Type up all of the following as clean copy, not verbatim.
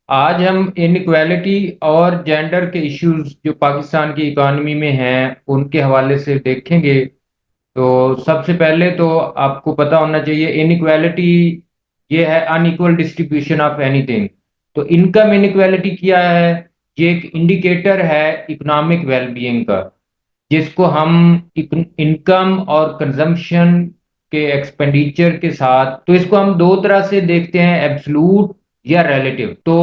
आज हम इनइक्वालिटी और जेंडर के इश्यूज जो पाकिस्तान की इकॉनमी में हैं उनके हवाले से देखेंगे। तो सबसे पहले तो आपको पता होना चाहिए इनइक्वालिटी ये है अनइक्वल डिस्ट्रीब्यूशन ऑफ एनीथिंग। तो इनकम इनइक्वालिटी क्या है? ये एक इंडिकेटर है इकोनॉमिक वेलबीइंग का, जिसको हम इनकम और कंजम्पशन के एक्सपेंडिचर के साथ, तो इसको हम दो तरह से देखते हैं, एब्सलूट या रिलेटिव। तो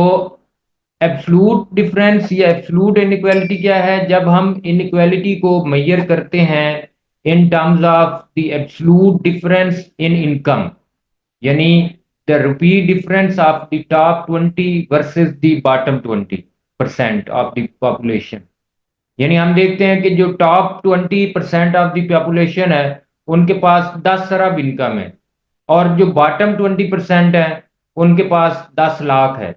एब्सलूट डिफरेंस या एब्सलूट इनइक्वालिटी क्या है? जब हम इनइक्वालिटी को मेजर करते हैं in terms of the absolute difference in income, यानी the rupee difference of the top 20 versus the bottom 20% of the population. यानी हम देखते हैं कि जो टॉप 20% ऑफ द पॉपुलेशन है उनके पास 10 अरब इनकम है, और जो बॉटम 20% है उनके पास 10 लाख है।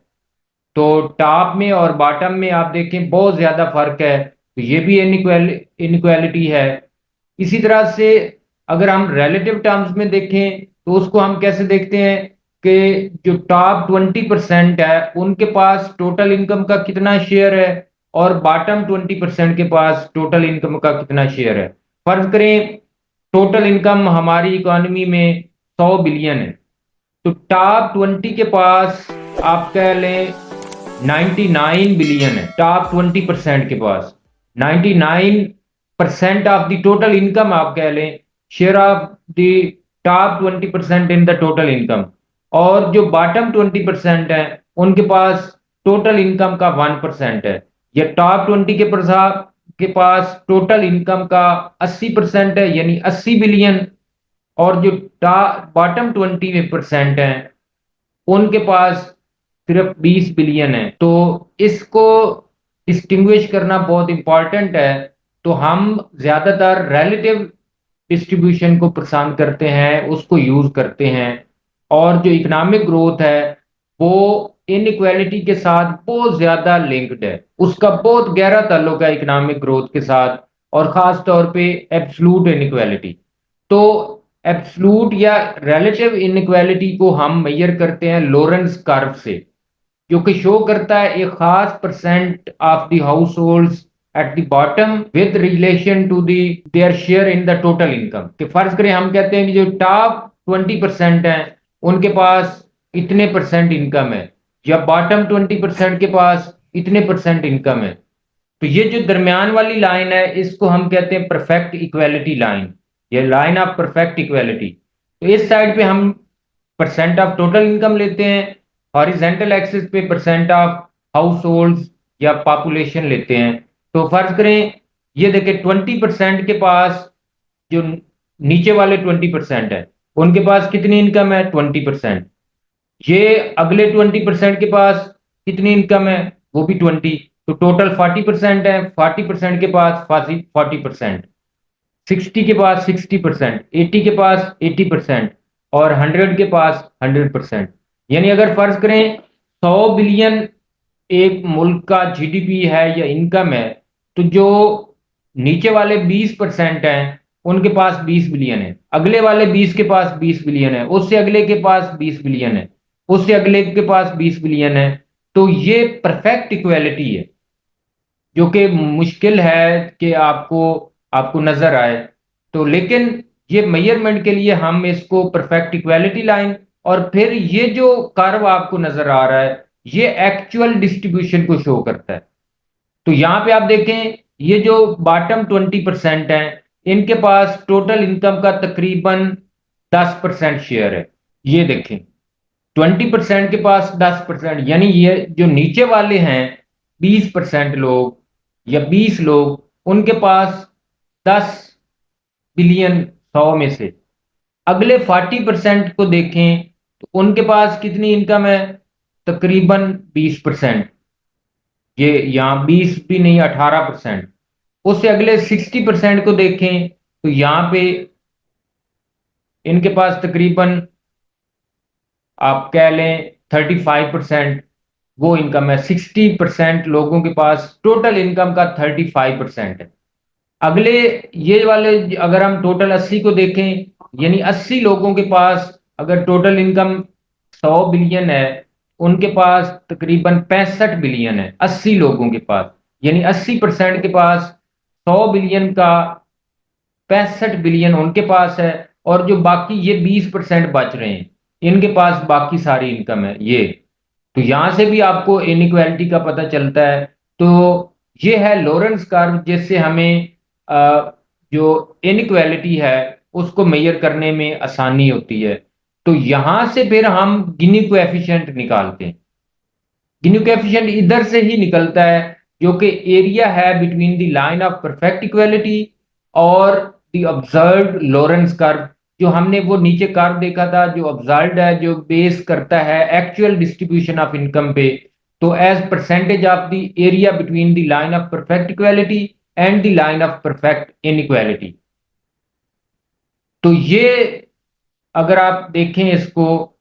तो टॉप में और बॉटम में आप देखें बहुत ज्यादा फर्क है, तो ये भी इनइक्वालिटी है। इसी तरह से अगर हम रिलेटिव टर्म्स में देखें तो उसको हम कैसे देखते हैं कि जो टॉप 20% है उनके पास टोटल इनकम का कितना शेयर है, और बॉटम 20% के पास टोटल इनकम का कितना शेयर है। फर्ज करें टोटल इनकम हमारी इकोनॉमी में 100 बिलियन है, तो टॉप 20 के पास आप कह लें 99 बिलियन है। टॉप 20% के पास 99% ऑफ द टोटल इनकम आप कह लें, share of the top 20% in the total income. और जो बॉटम 20% है उनके पास टोटल इनकम का 1% है। या टॉप 20 के पास टोटल इनकम का 80% है, यानी 80 बिलियन। और जो बॉटम 20% है उनके पास सिर्फ 20 बिलियन है। तो इसको डिस्टिंग्विश करना बहुत इंपॉर्टेंट है। तो हम ज्यादातर रिलेटिव डिस्ट्रीब्यूशन को पसंद करते हैं, उसको यूज करते हैं। और जो इकोनॉमिक ग्रोथ है वो इनइक्वालिटी के साथ बहुत ज्यादा लिंक्ड है, उसका बहुत गहरा ताल्लुक है इकोनॉमिक ग्रोथ के साथ, और खास तौर पे एब्सलूट इनइक्वालिटी। तो एब्सलूट या रिलेटिव इनइक्वालिटी को हम मेजर करते हैं लोरेंस कर्व से, जो कि शो करता है एक खास percent of the households at the bottom with relation to the their share in the total income. कि फर्ज करें हम कहते हैं कि जो टॉप 20% है उनके पास इतने परसेंट इनकम है, या बॉटम 20% के पास इतने परसेंट इनकम है। तो ये जो दरमियान वाली लाइन है इसको हम कहते हैं परफेक्ट इक्वालिटी लाइन, ये लाइन ऑफ परफेक्ट इक्वालिटी। तो इस साइड पे हम परसेंट ऑफ टोटल इनकम लेते हैं, हॉरिजेंटल एक्सिस पे परसेंट ऑफ हाउस होल्ड्स या पॉपुलेशन लेते हैं। तो फर्ज करें ये देखें 20% के पास, जो नीचे वाले 20% है उनके पास कितनी इनकम है? 20%। ये अगले 20% के पास कितनी इनकम है? वो भी 20। तो टोटल 40% है, 40% के पास 40%, 60 के पास 60%, 80 के पास 80%, और 100 के पास 100%। यानी अगर फर्ज करें 100 बिलियन एक मुल्क का जीडीपी है या इनकम है, तो जो नीचे वाले 20% हैं उनके पास 20 बिलियन है, अगले वाले 20 के पास 20 बिलियन है, उससे अगले के पास 20 बिलियन है, उससे अगले के पास 20 बिलियन है। तो ये परफेक्ट इक्वालिटी है, जो कि मुश्किल है कि आपको आपको नजर आए। तो लेकिन ये मेजरमेंट के लिए हम इसको परफेक्ट इक्वालिटी लाइन, और फिर ये जो कर्व आपको नजर आ रहा है ये एक्चुअल डिस्ट्रीब्यूशन को शो करता है। तो यहाँ पे आप देखें ये जो बॉटम 20% है इनके पास टोटल इनकम का तकरीबन 10% शेयर है। ये देखें 20% के पास 10%, यानी ये जो नीचे वाले हैं 20% लोग या 20 लोग, उनके पास 10 बिलियन 100 में से। अगले 40% को देखें तो उनके पास कितनी इनकम है? तकरीबन 20%। ये यहाँ 20 भी नहीं, 18%। उससे अगले 60% को देखें तो यहाँ पे इनके पास तकरीबन आप कह लें 35% वो इनकम है। 60% लोगों के पास टोटल इनकम का 35% है। अगले ये वाले अगर हम टोटल 80 को देखें, यानी 80 लोगों के पास अगर टोटल इनकम 100 बिलियन है, उनके पास तकरीबन 65 बिलियन है, 80 लोगों के पास, यानी 80% के पास 100 बिलियन का 65 बिलियन उनके पास है। और जो बाकी ये 20% बच रहे हैं, इनके पास बाकी सारी इनकम है ये। तो यहां से भी आपको इनइक्वालिटी का पता चलता है। तो ये है लॉरेंस कर्व, जिससे हमें जो इनइक्वालिटी है उसको मेजर करने में आसानी होती है। तो यहां से फिर हम गिनी कोएफिशिएंट निकालते हैं। गिनी कोएफिशिएंट इधर से ही निकलता है, जो कि एरिया है between the line of perfect equality और द ऑब्जर्व्ड लॉरेंस कर्व। जो हमने वो नीचे कर्व देखा था, जो ऑब्जर्व्ड है, जो बेस करता है एक्चुअल डिस्ट्रीब्यूशन ऑफ इनकम पे। तो as percentage of the area between the line of perfect equality and the line of perfect inequality. तो ये अगर आप देखें इसको,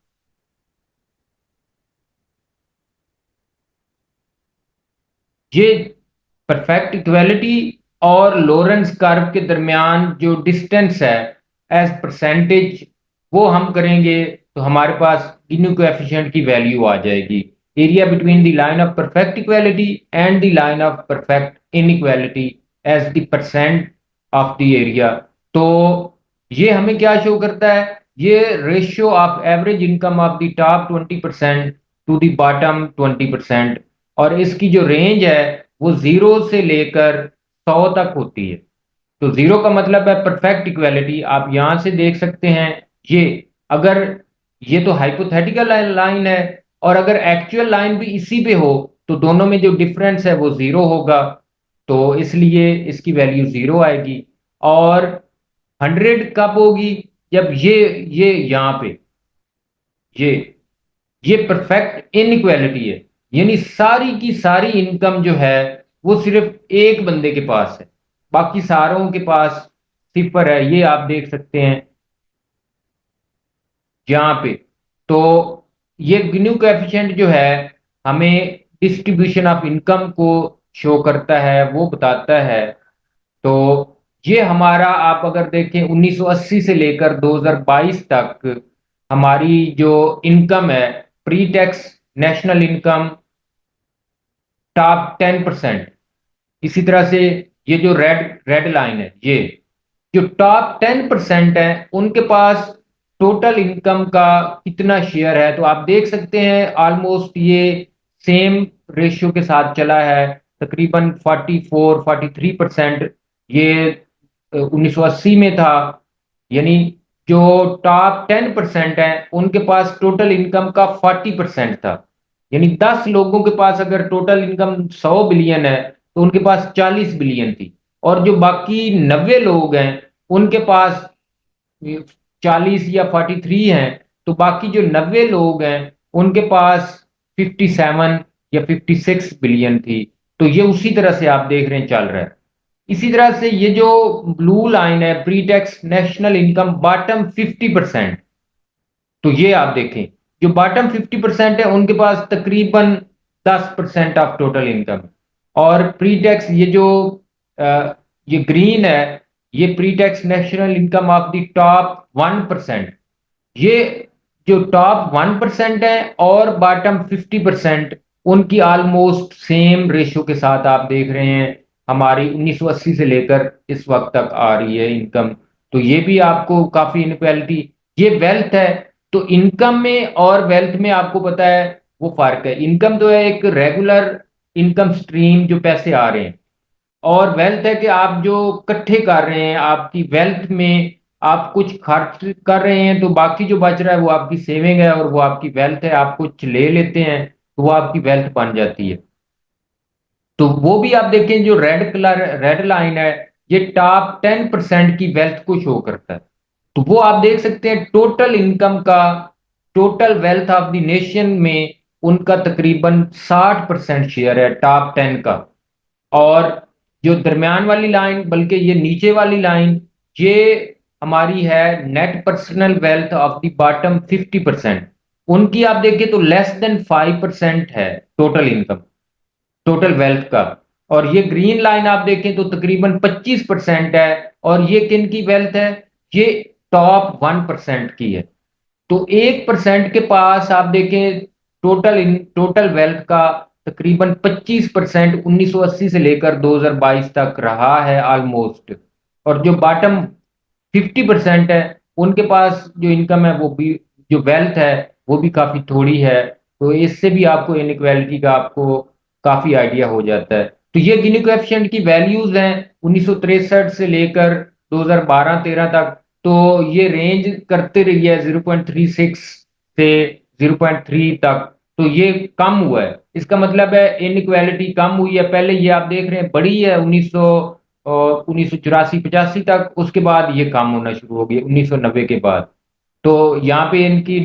ये परफेक्ट इक्वालिटी और लॉरेंस कर्व के दरमियान जो डिस्टेंस है एज परसेंटेज, वो हम करेंगे तो हमारे पास गिनी कोएफिशिएंट की वैल्यू आ जाएगी। Area between the line of perfect equality and the line of perfect inequality as the percent of the area. तो ये हमें क्या शो करता है? ये ratio of average income of the top 20% to the bottom 20%। और इसकी जो रेंज है वो 0 से लेकर 100 तक होती है। तो 0 का मतलब है परफेक्ट इक्वालिटी, आप यहां से देख सकते हैं। ये अगर ये तो हाइपोथेटिकल लाइन है, और अगर एक्चुअल लाइन भी इसी पे हो तो दोनों में जो डिफरेंस है वो 0 होगा। तो इसलिए इसकी वैल्यू 0 आएगी। और 100 कब होगी? जब ये यहाँ पे ये ये परफेक्ट इनइक्वालिटी है, यानी सारी की सारी इनकम जो है वो सिर्फ एक बंदे के पास है, बाकी सारों के पास सिफर है। ये आप देख सकते हैं यहाँ पे। तो ये गिनी कोएफिशिएंट जो है हमें डिस्ट्रीब्यूशन ऑफ इनकम को शो करता है, वो बताता है। तो ये हमारा, आप अगर देखें 1980 से लेकर 2022 तक हमारी जो इनकम है, pre tax national income top 10%। इसी तरह से ये जो रेड रेड लाइन है, ये जो टॉप 10% है उनके पास टोटल इनकम का कितना शेयर है। तो आप देख सकते हैं ऑलमोस्ट ये सेम रेशियो के साथ चला है, तकरीबन 44-43%। ये 1980 में था। यानी जो टॉप 10% है उनके पास टोटल इनकम का 40% था। यानी 10 लोगों के पास अगर टोटल इनकम 100 बिलियन है तो उनके पास 40 बिलियन थी। और जो बाकी 90 लोग हैं उनके पास 40 या 43 हैं, तो बाकी जो 90 लोग हैं उनके पास 57 या 56 बिलियन थी। तो ये उसी तरह से आप देख रहे हैं चल रहा है। इसी तरह से ये जो ब्लू लाइन है, pre tax national income bottom 50%। तो ये आप देखें, जो बॉटम 50% है उनके पास तकरीबन 10% ऑफ टोटल इनकम। और प्री टैक्स ये जो ये ग्रीन है, ये pre tax national income of the top 1%। ये जो टॉप 1% है और बॉटम 50%, उनकी ऑलमोस्ट सेम रेशियो के साथ आप देख रहे हैं हमारी 1980 से लेकर इस वक्त तक आ रही है इनकम। तो ये भी आपको काफी इनक्वालिटी, ये वेल्थ है। तो इनकम में और वेल्थ में आपको पता है वो फर्क है। इनकम तो है एक रेगुलर इनकम स्ट्रीम जो पैसे आ रहे हैं, और वेल्थ है कि आप जो इकट्ठे कर रहे हैं, आपकी वेल्थ में आप कुछ खर्च कर रहे हैं तो बाकी जो बच रहा है वो आपकी सेविंग है और वो आपकी वेल्थ है। आप कुछ ले लेते हैं तो वो आपकी वेल्थ बन जाती है। तो वो भी आप देखें, जो रेड कलर रेड लाइन है, ये टॉप 10% की वेल्थ को शो करता है। तो वो आप देख सकते हैं टोटल इनकम का, total wealth of the nation में उनका तकरीबन 60% शेयर है टॉप 10 का। और जो दरमियान वाली लाइन, बल्कि ये नीचे वाली लाइन, ये हमारी है net personal wealth of the bottom 50%। उनकी आप देखिए तो लेस देन 5% है टोटल इनकम, टोटल वेल्थ का। और ये ग्रीन लाइन आप देखें तो तकरीबन 25% है। और ये किन की वेल्थ है? ये टॉप 1% की है। तो 1% के पास आप देखें टोटल वेल्थ का तकरीबन 25% 1980 से लेकर 2022 तक रहा है ऑलमोस्ट। और जो बॉटम 50% है, उनके पास जो इनकम है वो भी, जो वेल्थ है वो भी काफी थोड़ी है। तो इससे भी आपको इनइक्वालिटी का आपको काफी आइडिया हो जाता है। तो ये गिनी कोएफिशिएंट की वैल्यूज हैं 1963 से लेकर 2012-13 तक। तो ये रेंज करते रही है 0.36 से 0.3 तक। तो ये कम हुआ है, इसका मतलब है इनइक्वालिटी कम हुई है। पहले ये आप देख रहे हैं बड़ी है 1984-85 तक, उसके बाद ये कम होना शुरू हो गया 1990 के बाद। तो यहाँ पे इनकी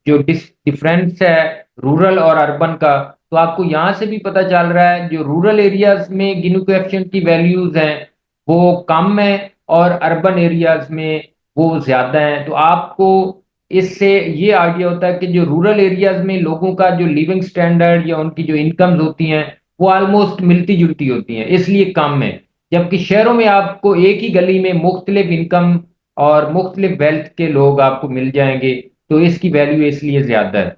जो डिफरेंस है रूरल और अर्बन का, तो आपको यहाँ से भी पता चल रहा है जो रूरल एरियाज में गिनी कोएफिशिएंट की वैल्यूज हैं वो कम है, और अर्बन एरियाज में वो ज्यादा है। तो आपको इससे ये आइडिया होता है कि जो रूरल एरियाज में लोगों का जो लिविंग स्टैंडर्ड या उनकी जो इनकम्स होती हैं वो ऑलमोस्ट मिलती जुलती होती हैं, इसलिए कम है। जबकि शहरों में आपको एक ही गली में मुख्तलिफ इनकम और मुख्तलिफ वेल्थ के लोग आपको मिल जाएंगे, तो इसकी वैल्यू इसलिए ज्यादा है।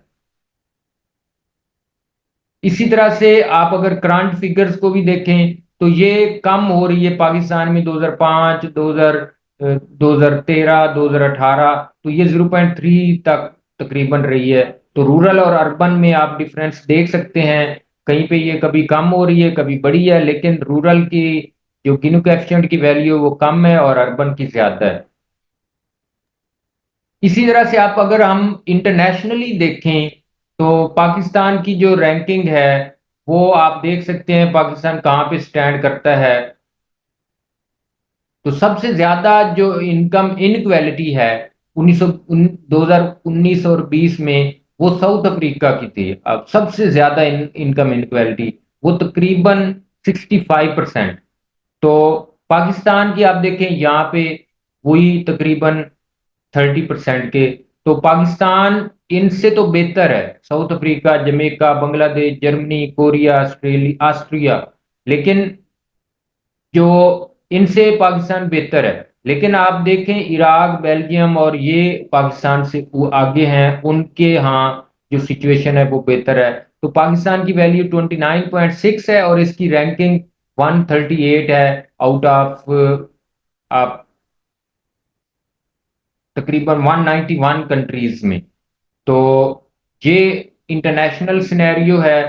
इसी तरह से आप अगर करंट फिगर्स को भी देखें तो ये कम हो रही है पाकिस्तान में 2005, 2013, 2018। तो ये 0.3 तक तकरीबन रही है। तो रूरल और अर्बन में आप डिफरेंस देख सकते हैं, कहीं पे ये कभी कम हो रही है कभी बढ़ी है, लेकिन रूरल की जो गिनी कोएफिशिएंट की वैल्यू वो कम है और अर्बन की ज्यादा है। इसी तरह से आप अगर हम इंटरनेशनली देखें तो पाकिस्तान की जो रैंकिंग है वो आप देख सकते हैं पाकिस्तान कहाँ पे स्टैंड करता है। तो सबसे ज्यादा जो इनकम इनक्वालिटी है 2019 और 20 में वो साउथ अफ्रीका की थी। अब सबसे ज्यादा इनकम इनक्वालिटी वो तकरीबन 65%। तो पाकिस्तान की आप देखें यहाँ पे वही तकरीबन 30% के। तो पाकिस्तान इनसे तो बेहतर है, south Africa, Jamaica, Bangladesh, Germany, Korea, Australia, Austria, लेकिन जो इनसे पाकिस्तान बेहतर है। लेकिन आप देखें इराक, बेल्जियम और ये पाकिस्तान से वो आगे हैं, उनके यहाँ जो सिचुएशन है वो बेहतर है। तो पाकिस्तान की वैल्यू 29.6 है और इसकी रैंकिंग 138 है आउट ऑफ आप तकरीबन 191 कंट्रीज में। तो ये इंटरनेशनल सिनेरियो है।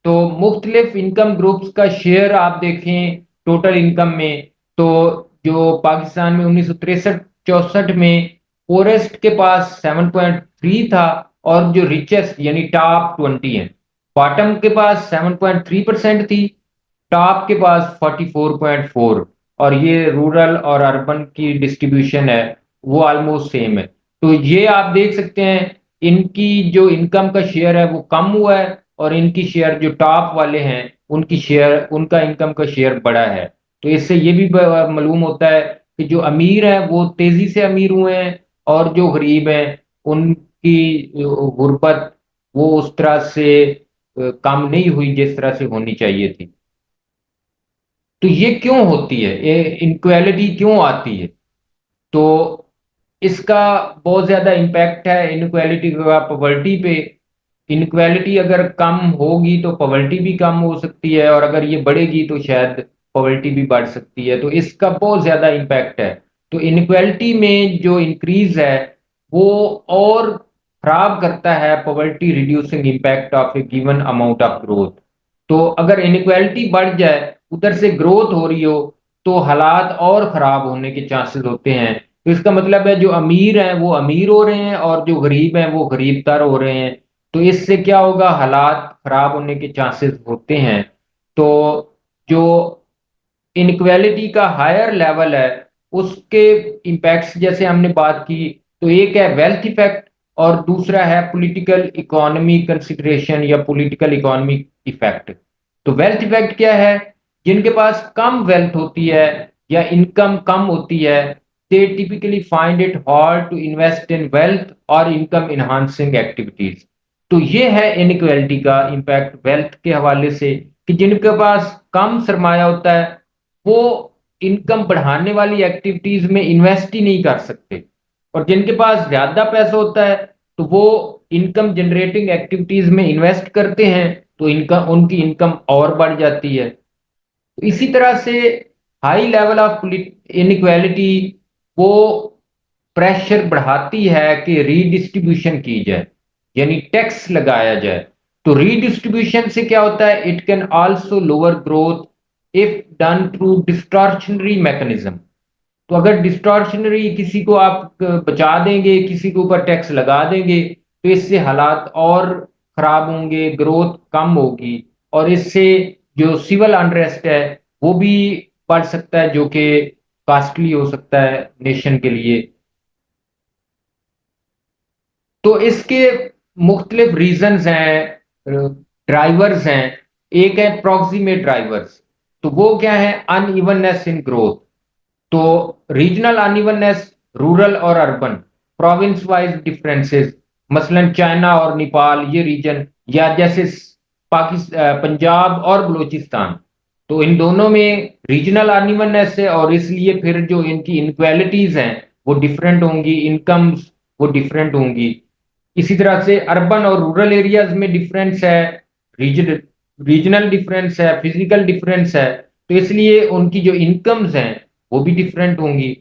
तो मुख्तलिफ इनकम ग्रुप्स का शेयर आप देखें टोटल इनकम में, तो जो पाकिस्तान में 1963-64 में पोरेस्ट के पास 7.3 था, और जो रिचेस्ट यानी टॉप 20 है, बॉटम के पास 7.3% थी, टॉप के पास 44.4। और ये रूरल और अर्बन की डिस्ट्रीब्यूशन है वो ऑलमोस्ट सेम है। तो ये आप देख सकते हैं इनकी जो इनकम का शेयर है वो कम हुआ है, और इनकी शेयर जो टॉप वाले हैं उनकी शेयर, उनका इनकम का शेयर बड़ा है। तो इससे ये भी मालूम होता है कि जो अमीर हैं वो तेजी से अमीर हुए हैं, और जो गरीब हैं उनकी गुर्बत वो उस तरह से कम नहीं हुई जिस तरह से होनी चाहिए थी। तो ये क्यों होती है, ये इनक्वालिटी क्यों आती है? तो इसका बहुत ज्यादा इम्पैक्ट है इनक्वालिटी का पॉवर्टी पे। इनक्वालिटी अगर कम होगी तो पॉवर्टी भी कम हो सकती है, और अगर ये बढ़ेगी तो शायद पॉवर्टी भी बढ़ सकती है। तो इसका बहुत ज्यादा इम्पैक्ट है। तो इनक्वालिटी में जो इंक्रीज है वो और खराब करता है poverty reducing impact of A given amount of growth. तो अगर इनक्वालिटी बढ़ जाए, उधर से ग्रोथ हो रही हो, तो हालात और खराब होने के चांसेस होते हैं। तो इसका मतलब है जो अमीर हैं वो अमीर हो रहे हैं, और जो गरीब हैं वो गरीब तर हो रहे हैं। तो इससे क्या होगा, हालात खराब होने के चांसेस होते हैं। तो जो इनक्वालिटी का हायर लेवल है उसके इम्पैक्ट्स जैसे हमने बात की, तो एक है वेल्थ इफेक्ट और दूसरा है पॉलिटिकल इकोनॉमी कंसिडरेशन या पॉलिटिकल इकोनॉमी इफेक्ट। तो वेल्थ इफेक्ट क्या है? जिनके पास कम वेल्थ होती है या इनकम कम होती है, they typically find it hard to invest in wealth और इनकम इनहांसिंग एक्टिविटीज। तो ये है इनइक्वालिटी का इम्पैक्ट वेल्थ के हवाले से, कि जिनके पास कम सरमाया होता है वो इनकम बढ़ाने वाली एक्टिविटीज में इन्वेस्ट ही नहीं कर सकते, और जिनके पास ज्यादा पैसा होता है तो वो इनकम जनरेटिंग एक्टिविटीज में इन्वेस्ट करते हैं, तो इनकम उनकी इनकम और बढ़ जाती है। तो इसी तरह से हाई लेवल ऑफ इनइक्वालिटी वो प्रेशर बढ़ाती है कि रीडिस्ट्रीब्यूशन की जाए, यानी टैक्स लगाया जाए। तो रीडिस्ट्रीब्यूशन से क्या होता है, it can also lower growth if done through distortionary mechanism. तो अगर डिस्टॉर्शनरी किसी को आप बचा देंगे, किसी के ऊपर टैक्स लगा देंगे, तो इससे हालात और खराब होंगे, ग्रोथ कम होगी, और इससे जो सिविल अनरेस्ट है वो भी बढ़ सकता है, जो कि कॉस्टली हो सकता है नेशन के लिए। तो इसके मुख्तलिफ रीजंस हैं, ड्राइवर्स हैं। एक है प्रॉक्सिमेट ड्राइवर्स। तो वो क्या है, अनइवननेस इन ग्रोथ। तो रीजनल अनइवननेस, रूरल और अर्बन, प्रोविंस वाइज डिफरेंसेस, मसलन चाइना और नेपाल ये रीजन, या जैसे पाकिस्तान, पंजाब और बलूचिस्तान, तो इन दोनों में रीजनल अनइवननेस है, और इसलिए फिर जो इनकी इनक्वालिटीज हैं वो डिफरेंट होंगी, इनकम्स वो डिफरेंट होंगी। इसी तरह से अर्बन और रूरल एरियाज में डिफरेंस है, रीजन रीजनल डिफरेंस है, फिजिकल डिफरेंस है, तो इसलिए उनकी जो इनकम्स हैं वो भी डिफरेंट होंगी।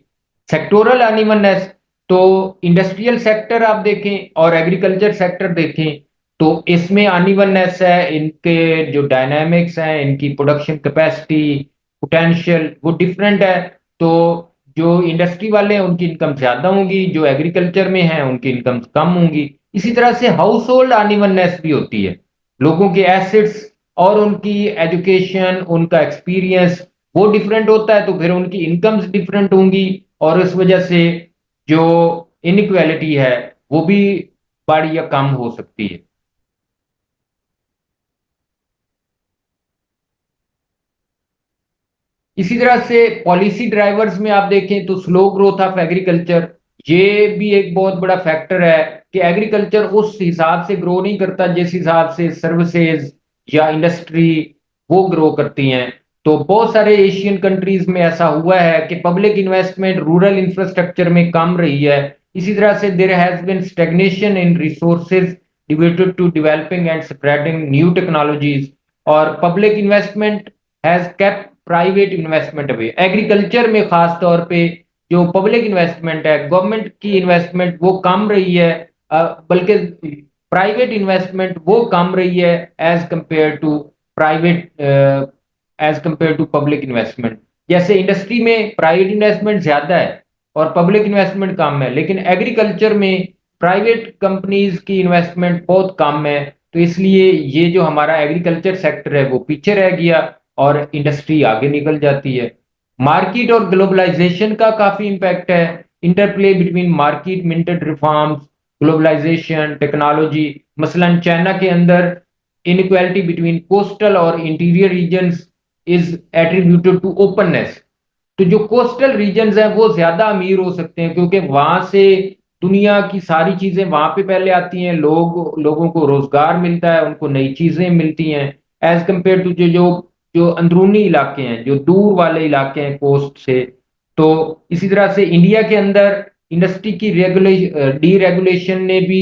सेक्टोरल अनइवननेस, तो इंडस्ट्रियल सेक्टर आप देखें और एग्रीकल्चर सेक्टर देखें, तो इसमें अनइवननेस है, इनके जो डायनामिक्स हैं, इनकी प्रोडक्शन कैपेसिटी, पोटेंशियल वो डिफरेंट है। तो जो इंडस्ट्री वाले हैं उनकी इनकम ज्यादा होंगी, जो एग्रीकल्चर में हैं उनकी इनकम कम होंगी। इसी तरह से हाउस होल्ड अनइवननेस भी होती है, लोगों के एसेट्स और उनकी एजुकेशन, उनका एक्सपीरियंस वो डिफरेंट होता है, तो फिर उनकी इनकम्स डिफरेंट होंगी, और इस वजह से जो इनइक्वालिटी है वो भी बढ़ या कम हो सकती है। इसी तरह से पॉलिसी ड्राइवर्स में आप देखें तो स्लो ग्रोथ ऑफ एग्रीकल्चर, ये भी एक बहुत बड़ा फैक्टर है कि एग्रीकल्चर उस हिसाब से ग्रो नहीं करता जिस हिसाब से सर्विसेज या इंडस्ट्री वो ग्रो करती हैं। तो बहुत सारे एशियन कंट्रीज में ऐसा हुआ है कि पब्लिक इन्वेस्टमेंट रूरल इंफ्रास्ट्रक्चर में कम रही है। इसी तरह से there has been stagnation in resources devoted to developing and spreading new technologies, और public investment has kept private investment away. Agriculture में खास तौर पे जो पब्लिक इन्वेस्टमेंट है, गवर्नमेंट की इन्वेस्टमेंट वो कम रही है, बल्कि प्राइवेट इन्वेस्टमेंट वो कम रही है as compare to private, as compare to public investment. जैसे इंडस्ट्री में प्राइवेट इन्वेस्टमेंट ज्यादा है और पब्लिक इन्वेस्टमेंट कम है, लेकिन एग्रीकल्चर में प्राइवेट कंपनीज की इन्वेस्टमेंट बहुत कम है। तो इसलिए ये जो हमारा एग्रीकल्चर सेक्टर है वो पीछे रह गया और इंडस्ट्री आगे निकल जाती है। मार्केट और ग्लोबलाइजेशन का काफी इंपैक्ट है। Interplay between market minted reforms, globalisation, technology, मसलन चाइना के अंदर इनइक्वालिटी बिटवीन कोस्टल और interior regions is attributed to openness. तो जो कोस्टल रीजन्स हैं वो ज्यादा अमीर हो सकते हैं, क्योंकि वहां से दुनिया की सारी चीजें वहां पे पहले आती हैं, लोगों को रोजगार मिलता है, उनको नई चीजें मिलती हैं, एज कंपेयर टू जो जो जो अंदरूनी इलाके हैं, जो दूर वाले इलाके हैं कोस्ट से। तो इसी तरह से इंडिया के अंदर इंडस्ट्री की डीरेगुलेशन ने भी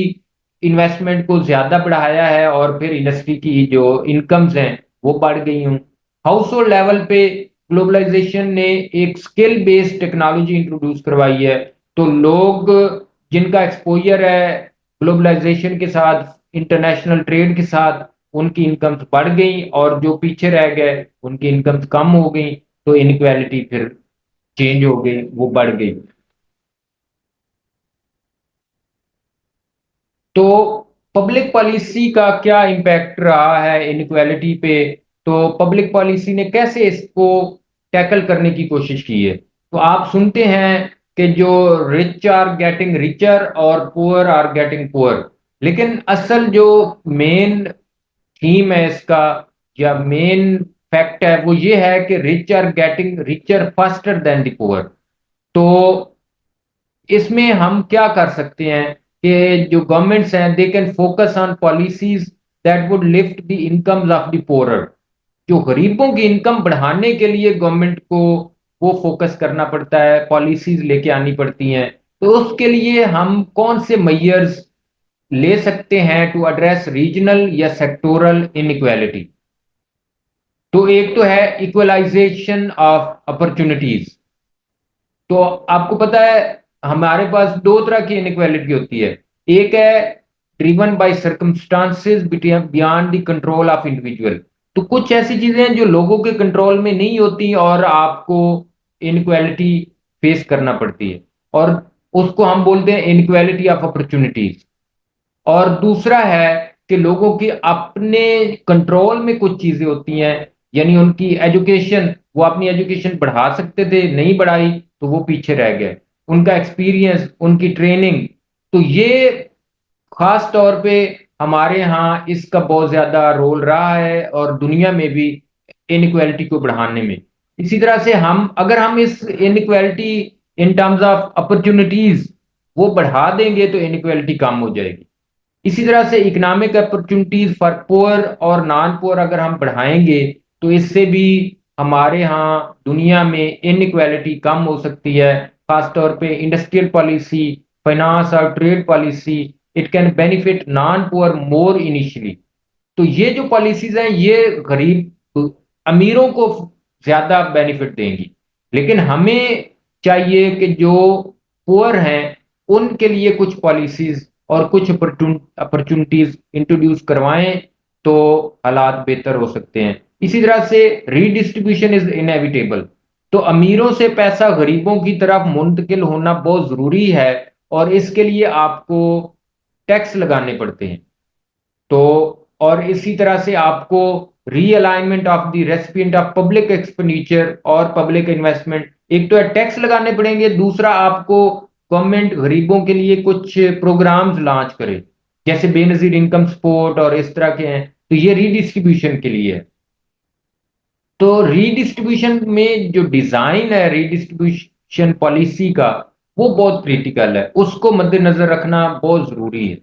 इन्वेस्टमेंट को ज्यादा बढ़ाया है, और फिर इंडस्ट्री की जो इनकम्स हैं वो बढ़ गई हूँ। हाउस होल्ड लेवल पे ग्लोबलाइजेशन ने एक स्किल बेस्ड टेक्नोलॉजी इंट्रोड्यूस करवाई है। तो लोग जिनका एक्सपोजर है ग्लोबलाइजेशन के साथ, इंटरनेशनल ट्रेड के साथ, उनकी इनकम्स बढ़ गई, और जो पीछे रह गए उनकी इनकम्स कम हो गई, तो इनइक्वालिटी फिर चेंज हो गई, वो बढ़ गई। तो पब्लिक पॉलिसी का क्या इम्पैक्ट रहा है इनइक्वालिटी पे? तो पब्लिक पॉलिसी ने कैसे इसको टैकल करने की कोशिश की है? तो आप सुनते हैं कि जो रिच आर गेटिंग रिचर और पुअर आर गेटिंग पुअर, लेकिन असल जो मेन थीम है इसका, या मेन फैक्ट है, वो ये है कि rich are getting richer faster than the poor. तो इसमें हम क्या कर सकते हैं कि जो गवर्नमेंट्स हैं they can focus on policies that would lift the incomes of the poorer. जो गरीबों की इनकम बढ़ाने के लिए गवर्नमेंट को वो फोकस करना पड़ता है, पॉलिसीज लेके आनी पड़ती हैं। तो उसके लिए हम कौन से मैयर्स ले सकते हैं टू एड्रेस रीजनल या सेक्टोरल इनइक्वालिटी। तो एक तो है इक्वलाइजेशन ऑफ अपॉर्चुनिटीज। तो आपको पता है हमारे पास दो तरह की इनइक्वालिटी होती है। एक है driven by circumstances beyond the control of individual. तो कुछ ऐसी चीजें हैं जो लोगों के कंट्रोल में नहीं होती और आपको इनइक्वालिटी फेस करना पड़ती है, और उसको हम बोलते हैं इनइक्वालिटी ऑफ अपॉर्चुनिटीज। और दूसरा है कि लोगों की अपने कंट्रोल में कुछ चीजें होती हैं, यानी उनकी एजुकेशन, वो अपनी एजुकेशन बढ़ा सकते थे, नहीं बढ़ाई तो वो पीछे रह गए, उनका एक्सपीरियंस, उनकी ट्रेनिंग। तो ये खास तौर पे हमारे यहाँ इसका बहुत ज्यादा रोल रहा है और दुनिया में भी इनइक्वालिटी को बढ़ाने में। इसी तरह से हम इस inequality in terms of opportunities वो बढ़ा देंगे तो इनइक्वालिटी कम हो जाएगी। इसी तरह से इकोनॉमिक अपॉर्चुनिटीज फॉर पुअर और नॉन पुअर अगर हम बढ़ाएंगे तो इससे भी हमारे यहाँ दुनिया में इनइक्वालिटी कम हो सकती है। खास तौर पे इंडस्ट्रियल पॉलिसी, फाइनेंस और trade policy, it can benefit non poor more initially. तो ये जो पॉलिसीज हैं ये गरीब अमीरों को ज्यादा बेनिफिट देंगी, लेकिन हमें चाहिए कि जो पुअर हैं उनके लिए कुछ पॉलिसीज और कुछ अपॉर्चुनिटीज इंट्रोड्यूस करवाएं तो हालात बेहतर हो सकते हैं। इसी तरह से रीडिस्ट्रीब्यूशन इज इनएविटेबल। तो अमीरों से पैसा गरीबों की तरफ मुंतकिल होना बहुत जरूरी है, और इसके लिए आपको टैक्स लगाने पड़ते हैं। तो और इसी तरह से आपको realignment of the recipient of public expenditure और पब्लिक इन्वेस्टमेंट, एक तो टैक्स लगाने पड़ेंगे, दूसरा आपको गवर्नमेंट गरीबों के लिए कुछ प्रोग्राम्स लॉन्च करे, जैसे बेनजीर इनकम सपोर्ट और इस तरह के हैं। तो ये रीडिस्ट्रीब्यूशन के लिए है। तो रीडिस्ट्रीब्यूशन में जो डिजाइन है रीडिस्ट्रीब्यूशन पॉलिसी का, वो बहुत क्रिटिकल है, उसको मद्देनजर रखना बहुत जरूरी है।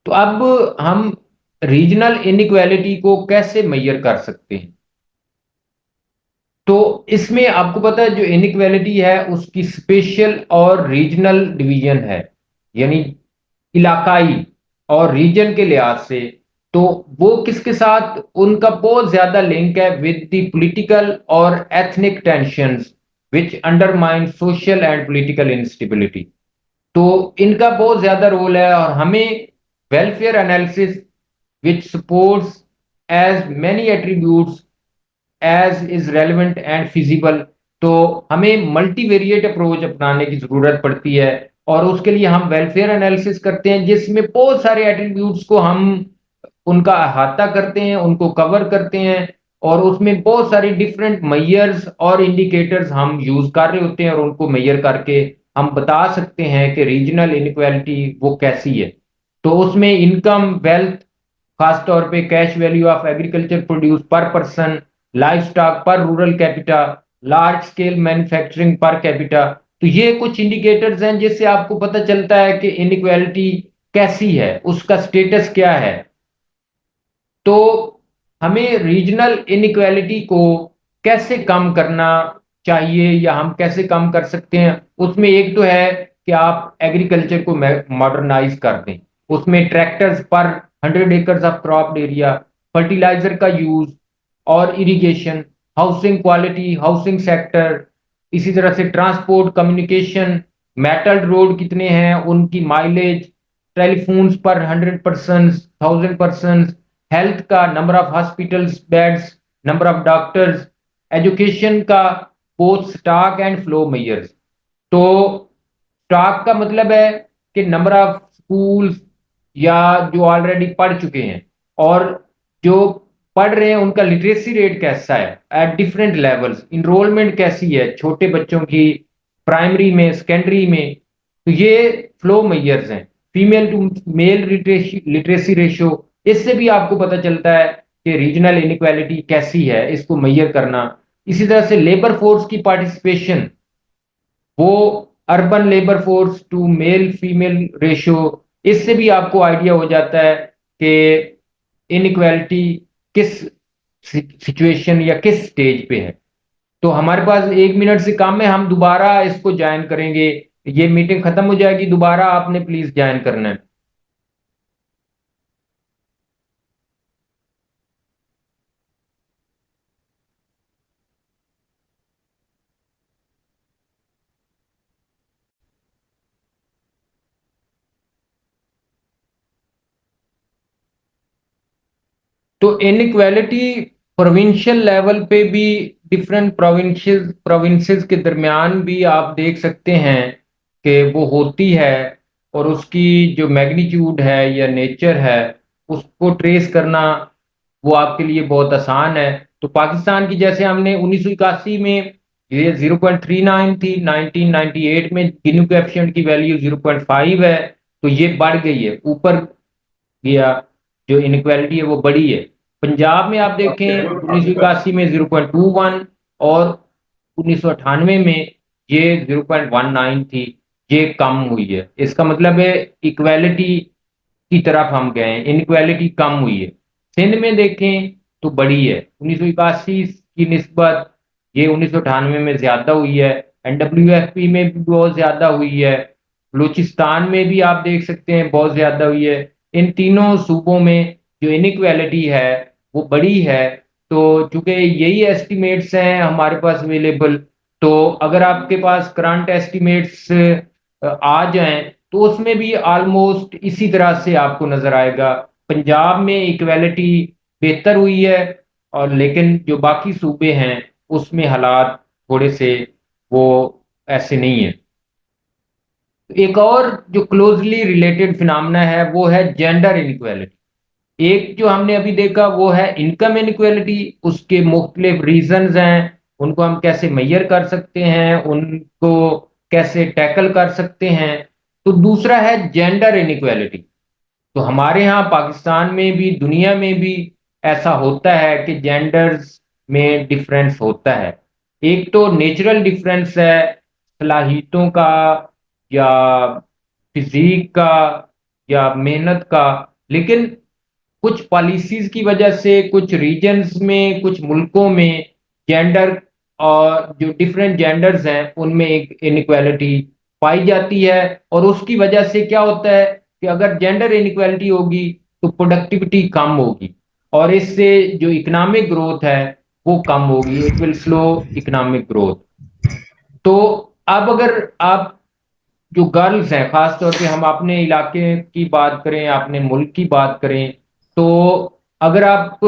तो अब हम रीजनल इनइक्वालिटी को कैसे मेजर कर सकते हैं? तो इसमें आपको पता है जो इनइक्वालिटी है उसकी स्पेशल और रीजनल डिवीजन है, यानी इलाकाई और रीजन के लिहाज से। तो वो किसके साथ उनका बहुत ज्यादा लिंक है विद द पॉलिटिकल और ethnic tensions which undermine social and political instability. तो इनका बहुत ज्यादा रोल है, और हमें welfare analysis which supports as many attributes as is relevant and feasible। तो हमें मल्टीवेरिएट अप्रोच अपनाने की जरूरत पड़ती है, और उसके लिए हम वेलफेयर एनालिसिस करते हैं जिसमें बहुत सारे एट्रीब्यूट्स को हम उनका अहाता करते हैं, उनको कवर करते हैं, और उसमें बहुत सारी डिफरेंट मेजर्स और इंडिकेटर्स हम यूज कर रहे होते हैं, और उनको मेजर करके हम बता सकते हैं कि रीजनल इनइक्वालिटी वो कैसी है। तो उसमें इनकम, वेल्थ, खास तौर पे cash value of agriculture produce पर पर्सन, लाइफ स्टॉक पर rural capita, large scale manufacturing per capita. तो ये कुछ इंडिकेटर्स हैं जिससे आपको पता चलता है कि इनइक्वालिटी कैसी है, उसका स्टेटस क्या है। तो हमें रीजनल इनइक्वालिटी को कैसे कम करना चाहिए या हम कैसे कम कर सकते हैं, उसमें एक तो है कि आप एग्रीकल्चर को मॉडर्नाइज कर दें। उसमें ट्रैक्टर्स पर 100 acres of crop area, fertiliser का यूज और irrigation, housing quality, housing sector, इसी तरह से ट्रांसपोर्ट, कम्युनिकेशन, मेटल रोड कितने हैं उनकी माइलेज, टेलीफोन्स पर 100%, 1000%, हेल्थ का number of hospitals beds, number of doctors, education का both stock and flow measures. तो स्टॉक का मतलब है कि नंबर ऑफ स्कूल्स या जो ऑलरेडी पढ़ चुके हैं, और जो पढ़ रहे हैं उनका लिटरेसी रेट कैसा है एट डिफरेंट लेवल्स, इनरोलमेंट कैसी है छोटे बच्चों की, प्राइमरी में, सेकेंडरी में। तो ये फ्लो मेजर्स हैं। Female to male literacy ratio, इससे भी आपको पता चलता है कि रीजनल इनइक्वालिटी कैसी है, इसको मेजर करना। इसी तरह से लेबर फोर्स की पार्टिसिपेशन, वो urban labour force to male female ratio, इससे भी आपको आइडिया हो जाता है कि इनइक्वालिटी किस सिचुएशन या किस स्टेज पे है। तो हमारे पास 1 मिनट से कम है, हम दोबारा इसको ज्वाइन करेंगे। ये मीटिंग खत्म हो जाएगी, दोबारा आपने प्लीज ज्वाइन करना है। तो इनइक्वालिटी प्रोविंशियल लेवल पे भी डिफरेंट प्रोविंसेस के दरमियान भी आप देख सकते हैं कि वो होती है, और उसकी जो मैग्नीट्यूड है या नेचर है उसको ट्रेस करना वो आपके लिए बहुत आसान है। तो पाकिस्तान की जैसे हमने 1981 में ये 0.39 थी, 1998 में गिनी कोएफिशिएंट की वैल्यू 0.5 है, तो ये बढ़ गई है, ऊपर गया, जो इनक्वालिटी है वो बड़ी है। पंजाब में आप देखें 1981 में 0.21 और 1998 में ये 0.19 थी, ये कम हुई है। इसका मतलब है इक्वालिटी की तरफ हम गए हैं, इनक्वालिटी कम हुई है। सिंध में देखें तो बड़ी है, 1981 की निस्बत ये 1998 में ज्यादा हुई है। एनडब्ल्यूएफपी में भी बहुत ज्यादा हुई है, बलूचिस्तान में भी आप देख सकते हैं बहुत ज्यादा हुई है। इन तीनों सूबों में जो इनइक्वालिटी है वो बड़ी है। तो चूंकि यही एस्टिमेट्स हैं हमारे पास अवेलेबल, तो अगर आपके पास करंट एस्टिमेट्स आ जाएं तो उसमें भी ऑलमोस्ट इसी तरह से आपको नजर आएगा। पंजाब में इक्वालिटी बेहतर हुई है, और लेकिन जो बाकी सूबे हैं उसमें हालात थोड़े से वो ऐसे नहीं है। एक और जो क्लोजली रिलेटेड फिनोमेना है वो है जेंडर इनइक्वालिटी। एक जो हमने अभी देखा वो है इनकम इनइक्वालिटी, उसके मुख्तलिफ रीजंस हैं, उनको हम कैसे मेजर कर सकते हैं, उनको कैसे टैकल कर सकते हैं। तो दूसरा है जेंडर इनइक्वालिटी। तो हमारे यहाँ पाकिस्तान में भी दुनिया में भी ऐसा होता है कि जेंडर्स में डिफरेंस होता है। एक तो नेचुरल डिफरेंस है सलाहियतों का, या फिजिक का, या मेहनत का। लेकिन कुछ पॉलिसीज की वजह से कुछ रीजन्स में, कुछ मुल्कों में जेंडर और जो डिफरेंट जेंडर्स हैं उनमें एक इनइक्वालिटी पाई जाती है। और उसकी वजह से क्या होता है कि अगर जेंडर इनइक्वालिटी होगी तो प्रोडक्टिविटी कम होगी, और इससे जो इकोनॉमिक ग्रोथ है वो कम होगी, it will slow economic growth. तो अब अगर आप जो गर्ल्स हैं, खास तौर पे हम अपने इलाके की बात करें, अपने मुल्क की बात करें, तो अगर आप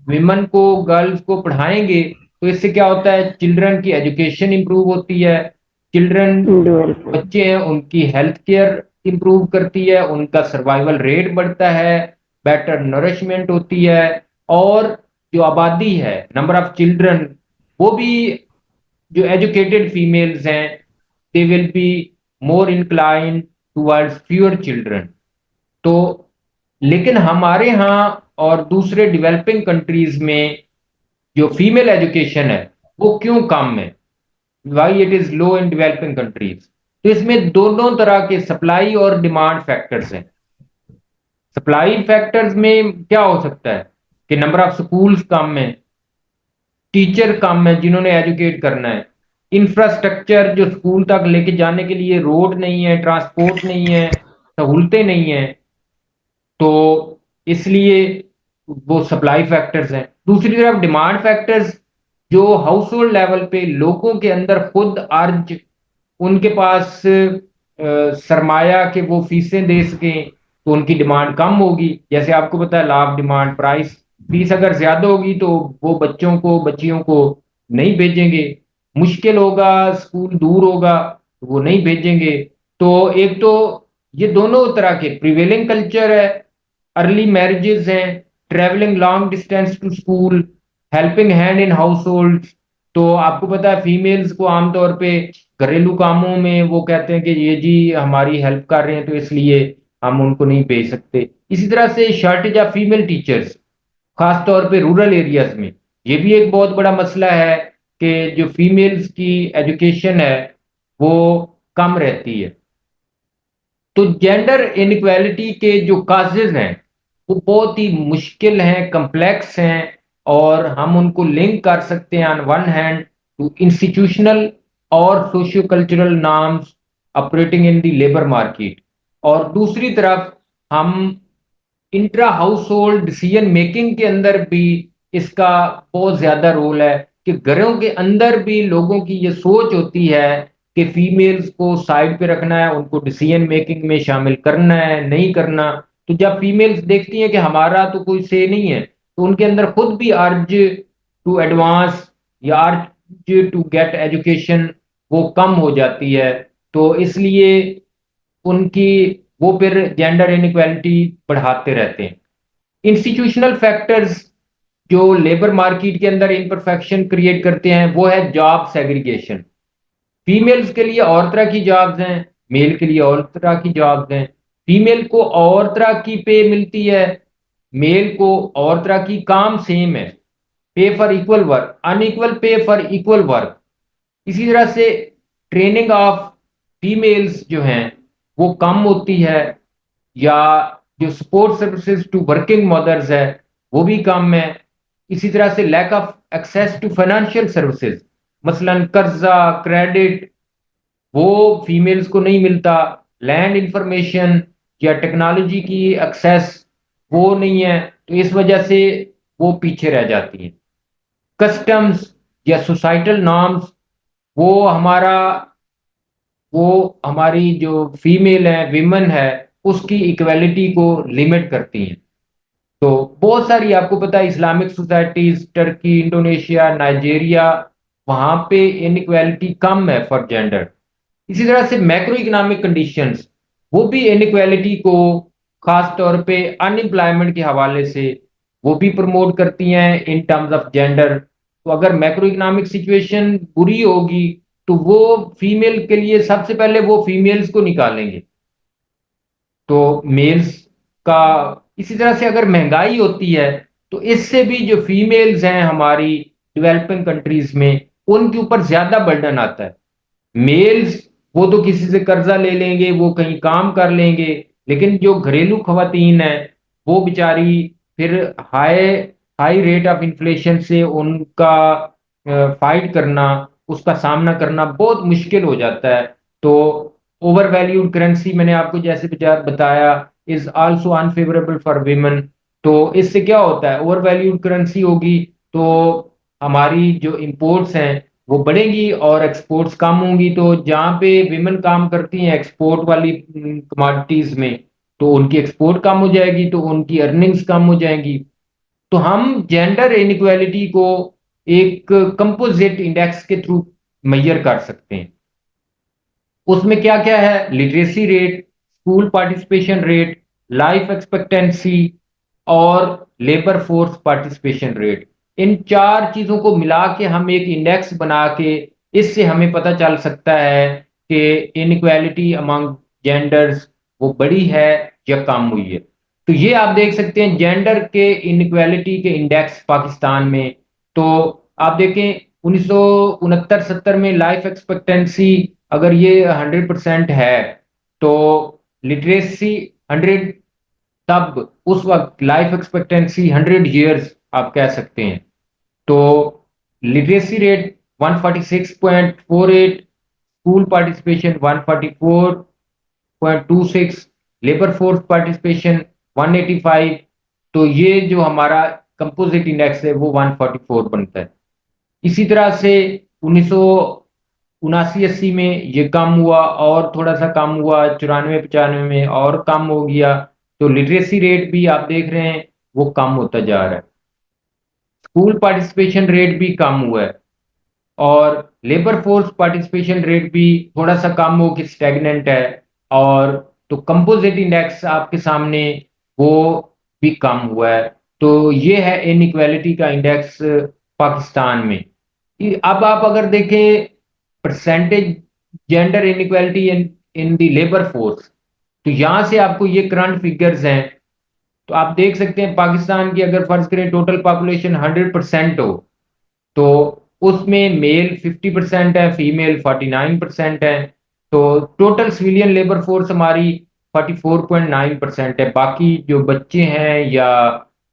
विमेन को, गर्ल्स को पढ़ाएंगे तो इससे क्या होता है, चिल्ड्रन की एजुकेशन इंप्रूव होती है, चिल्ड्रन बिल्कुल। बच्चे हैं उनकी हेल्थ केयर इंप्रूव करती है, उनका सर्वाइवल रेट बढ़ता है, बेटर नरिशमेंट होती है, और जो आबादी है, नंबर ऑफ चिल्ड्रन, वो भी, जो एजुकेटेड फीमेल्स हैं they will be more inclined towards fewer children. तो लेकिन हमारे यहाँ और दूसरे डेवलपिंग कंट्रीज में जो फीमेल एजुकेशन है वो क्यों कम है, why it is low in developing countries? तो इसमें दोनों तरह के सप्लाई और डिमांड फैक्टर्स हैं। सप्लाई फैक्टर्स में क्या हो सकता है कि नंबर ऑफ स्कूल्स कम है, टीचर कम है जिन्होंने एजुकेट करना है, इंफ्रास्ट्रक्चर जो स्कूल तक लेके जाने के लिए रोड नहीं है, ट्रांसपोर्ट नहीं है, सहूलतें नहीं है, तो इसलिए वो सप्लाई फैक्टर्स हैं। दूसरी तरफ डिमांड फैक्टर्स, जो हाउस होल्ड लेवल पे लोगों के अंदर खुद अर्ज, उनके पास सरमाया के वो फीसें दे सकें, तो उनकी डिमांड कम होगी। जैसे आपको पता है law of demand price, fees अगर ज्यादा होगी तो वो बच्चों को, बच्चियों को नहीं भेजेंगे, मुश्किल होगा, स्कूल दूर होगा तो वो नहीं भेजेंगे। तो एक तो ये दोनों तरह के प्रिवेलिंग कल्चर है, अर्ली मैरिजेस हैं, travelling long distance to school, helping hand in household. तो आपको पता है फीमेल्स को आमतौर पे घरेलू कामों में वो कहते हैं कि ये जी हमारी हेल्प कर रहे हैं तो इसलिए हम उनको नहीं भेज सकते। इसी तरह से शॉर्टेज ऑफ फीमेल टीचर्स, खास तौर पे रूरल एरियाज में, ये भी एक बहुत बड़ा मसला है कि जो फीमेल्स की एजुकेशन है वो कम रहती है। तो जेंडर इनइक्वालिटी के जो काजेज हैं वो बहुत ही मुश्किल हैं, कम्प्लेक्स हैं, और हम उनको लिंक कर सकते हैं on one hand to institutional और socio cultural norms operating in the labour market, और दूसरी तरफ हम intra household decision making के अंदर भी इसका बहुत ज्यादा रोल है, कि घरों के अंदर भी लोगों की ये सोच होती है कि फीमेल्स को साइड पे रखना है, उनको डिसीजन मेकिंग में शामिल करना है नहीं करना। तो जब फीमेल्स देखती हैं कि हमारा तो कोई से नहीं है, तो उनके अंदर खुद भी अर्ज टू एडवांस या अर्ज टू गेट एजुकेशन वो कम हो जाती है। तो इसलिए उनकी वो फिर जेंडर इनइक्वालिटी बढ़ाते रहते हैं। इंस्टीट्यूशनल फैक्टर्स जो लेबर मार्केट के अंदर इम्परफेक्शन क्रिएट करते हैं वो है जॉब सेग्रीगेशन। फीमेल्स के लिए और तरह की जॉब्स हैं, मेल के लिए और तरह की जॉब्स हैं। फीमेल को और तरह की पे मिलती है, मेल को और तरह की, काम सेम है, पे फॉर इक्वल वर्क, अनइक्वल पे फॉर इक्वल वर्क। इसी तरह से ट्रेनिंग ऑफ फीमेल्स जो हैं वो कम होती है, या जो support services to working mothers है वो भी कम है। इसी तरह से lack of access to financial services, मसलन कर्जा, क्रेडिट, वो फीमेल्स को नहीं मिलता। लैंड इंफॉर्मेशन या टेक्नोलॉजी की एक्सेस वो नहीं है, तो इस वजह से वो पीछे रह जाती हैं। कस्टम्स या सोसाइटल नॉर्म्स वो हमारा वो हमारी जो फीमेल है, विमेन है, उसकी इक्वेलिटी को लिमिट करती हैं। तो बहुत सारी आपको पता है Islamic societies, Turkey, Indonesia, Nigeria, वहां पे इनइक्वालिटी कम है फॉर जेंडर। इसी तरह से मैक्रो इकोनॉमिक कंडीशंस वो भी इनइक्वालिटी को खास तौर पे अनएम्प्लॉयमेंट के हवाले से वो भी प्रमोट करती हैं इन टर्म्स ऑफ जेंडर। तो अगर मैक्रो इकोनॉमिक सिचुएशन बुरी होगी तो वो फीमेल के लिए सबसे पहले वो फीमेल्स को निकालेंगे, तो मेल्स का। इसी तरह से अगर महंगाई होती है तो इससे भी जो फीमेल्स हैं हमारी डेवलपिंग कंट्रीज में उनके ऊपर ज्यादा बर्डन आता है। मेल्स वो तो किसी से कर्जा ले लेंगे, वो कहीं काम कर लेंगे, लेकिन जो घरेलू खवातीन है वो बेचारी फिर high high rate of inflation से उनका फाइट करना, उसका सामना करना बहुत मुश्किल हो जाता है। तो ओवर वैल्यूड करेंसी मैंने आपको जैसे बताया is also unfavourable for women. तो इससे क्या होता है, ओवर वैल्यूड करेंसी होगी तो हमारी जो इंपोर्ट्स हैं वो बढ़ेंगी और एक्सपोर्ट्स कम होंगी। तो जहाँ पे विमेन काम करती हैं एक्सपोर्ट वाली कमोडिटीज में, तो उनकी एक्सपोर्ट कम हो जाएगी, तो उनकी अर्निंग्स कम हो जाएंगी। तो हम जेंडर इनइक्वालिटी को एक कंपोजिट इंडेक्स के थ्रू मेजर कर सकते हैं। उसमें क्या क्या है, literacy rate, school participation rate, life expectancy और लेबर फोर्स पार्टिसिपेशन रेट। इन चार चीजों को मिला के हम एक इंडेक्स बना के इससे हमें पता चल सकता है कि इनइक्वालिटी अमंग जेंडर्स वो बढ़ी है या कम हुई है। तो ये आप देख सकते हैं जेंडर के इनइक्वालिटी के इंडेक्स पाकिस्तान में। तो आप देखें 1969-70 में लाइफ एक्सपेक्टेंसी अगर ये 100% है, तो लिटरेसी 100, तब उस वक्त लाइफ एक्सपेक्टेंसी 100 ईयर्स आप कह सकते हैं। तो literacy rate 146.48, school participation 144.26, labour force participation 185। तो ये जो हमारा कंपोजिट इंडेक्स है वो 144 बनता है। इसी तरह से 1979-80 में ये कम हुआ और थोड़ा सा कम हुआ, 94-95 में और कम हो गया। तो लिटरेसी रेट भी आप देख रहे हैं वो कम होता जा रहा है। स्कूल पार्टिसिपेशन रेट भी कम हुआ है और लेबर फोर्स पार्टिसिपेशन रेट भी थोड़ा सा कम हो कि स्टेगनेंट है। और तो कंपोजिट इंडेक्स आपके सामने वो भी कम हुआ है। तो ये है इनइक्वालिटी का इंडेक्स पाकिस्तान में। अब आप अगर देखें percentage gender inequality in in the labour force, तो यहां से आपको ये करंट फिगर्स हैं। तो आप देख सकते हैं पाकिस्तान की अगर फर्ज करें टोटल पॉपुलेशन 100% हो, तो उसमें मेल 50% है, फीमेल 49% है। तो टोटल सिविलियन लेबर फोर्स हमारी 44.9% है। बाकी जो बच्चे हैं या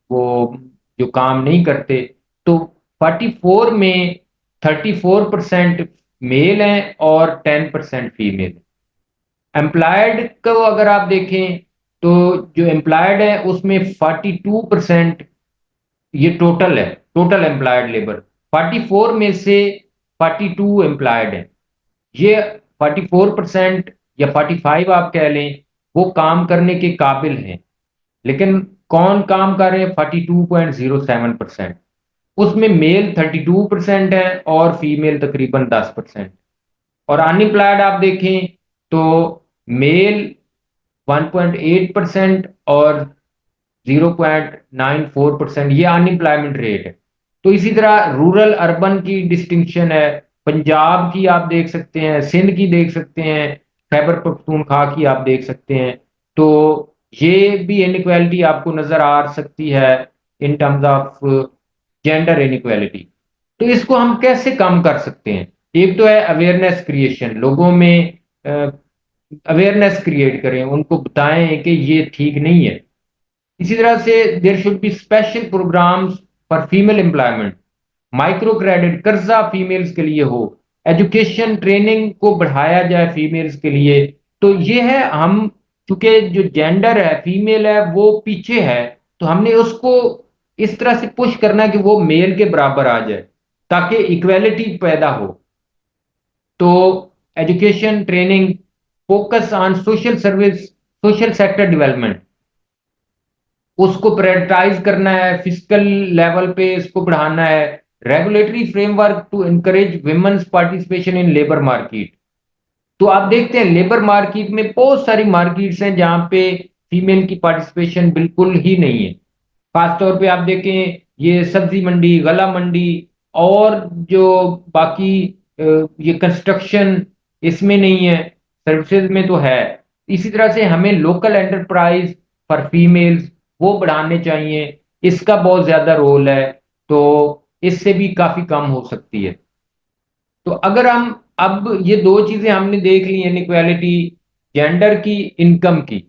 वो जो काम नहीं करते, तो 44 में 34% मेल हैं और 10% फीमेल। एम्प्लॉयड को अगर आप देखें तो जो एम्प्लॉयड है उसमें 42%, ये टोटल है, टोटल एम्प्लॉयड लेबर 44 में से 42 एम्प्लॉयड है। ये 44% या 45 आप कह लें वो काम करने के काबिल हैं, लेकिन कौन काम कर रहे हैं? 42.07%। उसमें मेल 32% है और फीमेल तकरीबन 10%। और अनएम्प्लॉयड आप देखें तो मेल 1.8% और 0.94% ये अनएम्प्लॉयमेंट रेट है। तो इसी तरह रूरल अर्बन की डिस्टिंक्शन है। पंजाब की आप देख सकते हैं, सिंध की देख सकते हैं, खैबर पख्तूनख्वा की आप देख सकते हैं। तो ये भी इनइक्वालिटी आपको नजर आ सकती है इन टर्म्स ऑफ जेंडर इनइक्वालिटी। तो इसको हम कैसे कम कर सकते हैं? एक तो है अवेयरनेस क्रिएशन, लोगों में अवेयरनेस क्रिएट करें, उनको बताएं कि ये ठीक नहीं है। इसी तरह से there should be special programmes for female employment, micro credit कर्जा फीमेल्स के लिए हो, एजुकेशन ट्रेनिंग को बढ़ाया जाए फीमेल्स के लिए। तो ये है, हम चूंकि जो जेंडर है फीमेल है वो पीछे है, तो हमने उसको इस तरह से पुश करना है कि वो मेल के बराबर आ जाए ताकि इक्वेलिटी पैदा हो। तो education training, focus on social service, social sector development, उसको प्रायोरिटाइज करना है, फिजिकल लेवल पे इसको बढ़ाना है। Regulatory framework to encourage women's participation in labour market. तो आप देखते हैं लेबर मार्केट में बहुत सारी मार्केट्स हैं जहां पे फीमेल की पार्टिसिपेशन बिल्कुल ही नहीं है। खासतौर पे आप देखें ये सब्जी मंडी, गला मंडी और जो बाकी ये कंस्ट्रक्शन, इसमें नहीं है, सर्विसेज में तो है। इसी तरह से हमें लोकल एंटरप्राइज फॉर फीमेल्स वो बढ़ाने चाहिए, इसका बहुत ज्यादा रोल है। तो इससे भी काफी कम हो सकती है। तो अगर हम अब ये दो चीजें हमने देख ली, इनइक्वालिटी जेंडर की, इनकम की,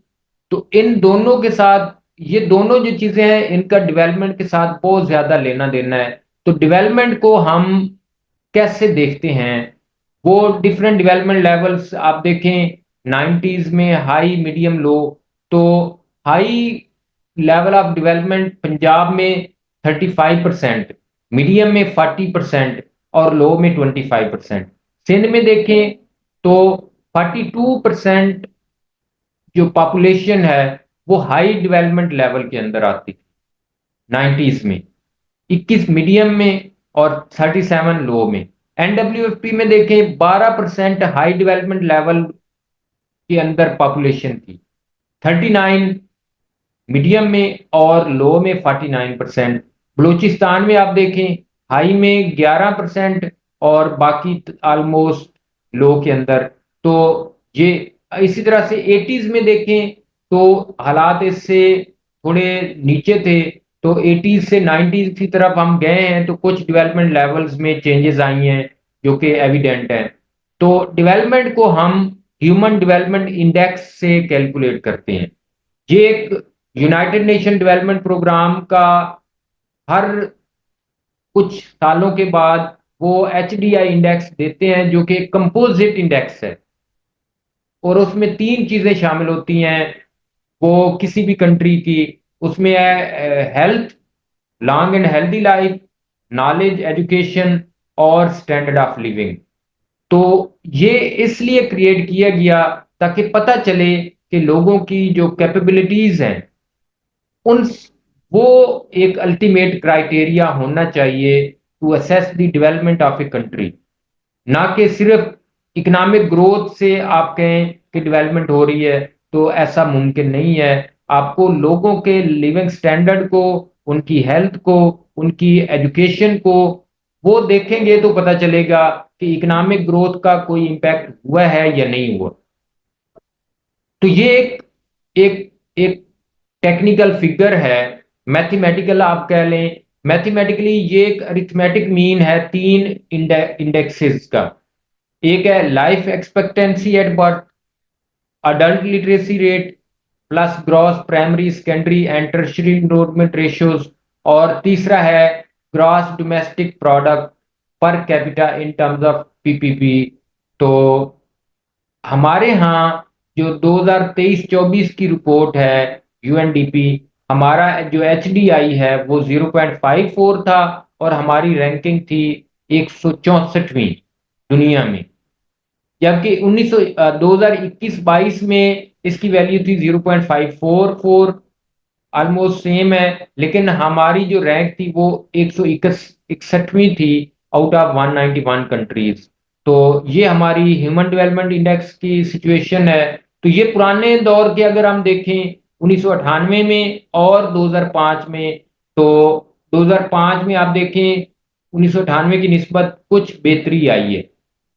तो इन दोनों के साथ, ये दोनों जो चीजें हैं इनका डेवलपमेंट के साथ बहुत ज्यादा लेना देना है। तो डेवलपमेंट को हम कैसे देखते हैं? वो डिफरेंट डेवलपमेंट लेवल्स आप देखें, 90s में हाई, मीडियम, लो। तो high level of development Punjab में 35%, मीडियम में 40% और लो में 25%। सिंध में देखें तो 42% जो पॉपुलेशन है वो हाई डेवलपमेंट लेवल के अंदर आती थी 90s में, 21 मीडियम में और 37 लो में। एनडब्ल्यूएफपी में देखें 12% हाई डेवलपमेंट लेवल के अंदर पॉपुलेशन थी, 39 मीडियम में और लो में 49%। बलूचिस्तान में आप देखें हाई में 11% और बाकी ऑलमोस्ट लो के अंदर। तो ये इसी तरह से 80s में देखें तो हालात इससे थोड़े नीचे थे। तो 80s से 90s की तरफ हम गए हैं, तो कुछ डेवलपमेंट लेवल्स में चेंजेस आई हैं जो कि एविडेंट है। तो डेवलपमेंट को हम ह्यूमन डेवलपमेंट इंडेक्स से कैलकुलेट करते हैं। ये एक यूनाइटेड नेशन डेवलपमेंट प्रोग्राम का हर कुछ सालों के बाद वो HDI इंडेक्स देते हैं जो कि कंपोजिट इंडेक्स है। और उसमें तीन चीजें शामिल होती हैं वो किसी भी कंट्री की। उसमें है health, long and healthy life, knowledge education और स्टैंडर्ड ऑफ लिविंग। तो ये इसलिए क्रिएट किया गया ताकि पता चले कि लोगों की जो कैपेबिलिटीज हैं उन वो एक अल्टीमेट क्राइटेरिया होना चाहिए to assess the development of a country. ना कि सिर्फ इकोनॉमिक ग्रोथ से आप कहें कि डेवलपमेंट हो रही है, तो ऐसा मुमकिन नहीं है। आपको लोगों के लिविंग स्टैंडर्ड को, उनकी हेल्थ को, उनकी एजुकेशन को वो देखेंगे तो पता चलेगा कि इकोनॉमिक ग्रोथ का कोई इम्पैक्ट हुआ है या नहीं हुआ। तो ये एक एक टेक्निकल फिगर है, मैथमेटिकल आप कह लें। मैथमेटिकली ये एक अरिथमेटिक मीन है तीन इंडेक्सेस का। एक है life expectancy at birth, adult literacy rate plus gross primary secondary and tertiary enrolment ratios, और तीसरा है gross domestic product per capita in terms of PPP। तो हमारे यहाँ जो 2023-24 की रिपोर्ट है UNDP, हमारा जो HDI है वो 0.54 था और हमारी रैंकिंग थी 164वीं दुनिया में। जबकि 2021-22 में इसकी वैल्यू थी 0.544 ऑलमोस्ट सेम है, लेकिन हमारी जो रैंक थी वो 161वीं थी आउट ऑफ 191 कंट्रीज। तो ये हमारी ह्यूमन डेवलपमेंट इंडेक्स की सिचुएशन है। तो ये पुराने दौर के अगर हम देखें 1998 में और 2005 में, तो 2005 में आप देखें 1998 की निस्बत कुछ बेहतरी आई है।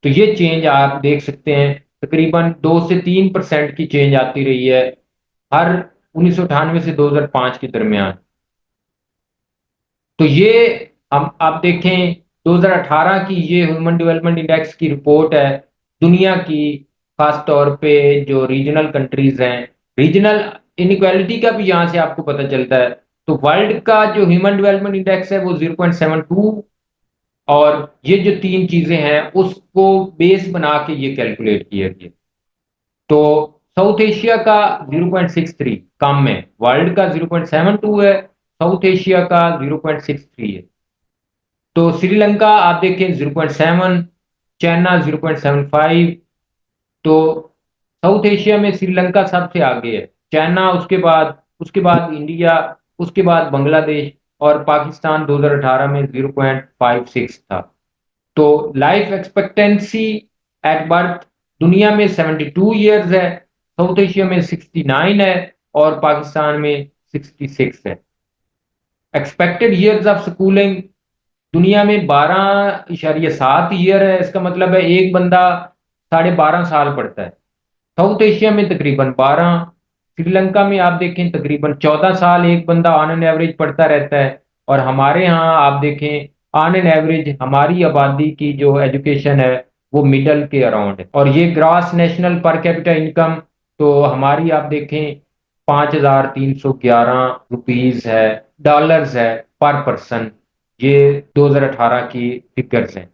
तो ये चेंज आप देख सकते हैं, तकरीबन 2 से 3% की चेंज आती रही है हर 1998 से 2005 के दरमियान। तो ये हम आप देखें 2018 की ये ह्यूमन डेवलपमेंट इंडेक्स की रिपोर्ट है दुनिया की, खास तौर पे जो रीजनल कंट्रीज हैं, रीजनल इनइक्वालिटी का भी यहाँ से आपको पता चलता है। तो वर्ल्ड का जो ह्यूमन डेवलपमेंट इंडेक्स है वो 0.72, और ये जो तीन चीजें हैं उसको बेस बना के ये कैलकुलेट किया गया। तो साउथ एशिया का 0.63 कम है, वर्ल्ड का 0.72 है, साउथ एशिया का 0.63 है। तो श्रीलंका आप देखें 0.7, चाइना 0.75। तो साउथ एशिया में श्रीलंका सबसे आगे है, चाइना उसके बाद इंडिया, उसके बाद बांग्लादेश, और पाकिस्तान 2018 में 0.56 था। तो लाइफ एक्सपेक्टेंसी एट बर्थ दुनिया में 72 ईयर्स है, साउथ एशिया में 69 है, और पाकिस्तान में 66 है। एक्सपेक्टेड ईयर्स ऑफ स्कूलिंग दुनिया में 12.7 ईयर है, इसका मतलब है एक बंदा 12.5 साल पढ़ता है। साउथ एशिया में तकरीबन 12, श्रीलंका में आप देखें तकरीबन 14 साल एक बंदा ऑन एन एवरेज पढ़ता रहता है। और हमारे यहाँ आप देखें ऑन एन एवरेज हमारी आबादी की जो एजुकेशन है वो मिडल के अराउंड है। और ये gross national per capita income, तो हमारी आप देखें 5,311 रुपीज है, डॉलर्स है पर पर्सन। ये 2018 की फिगर्स हैं।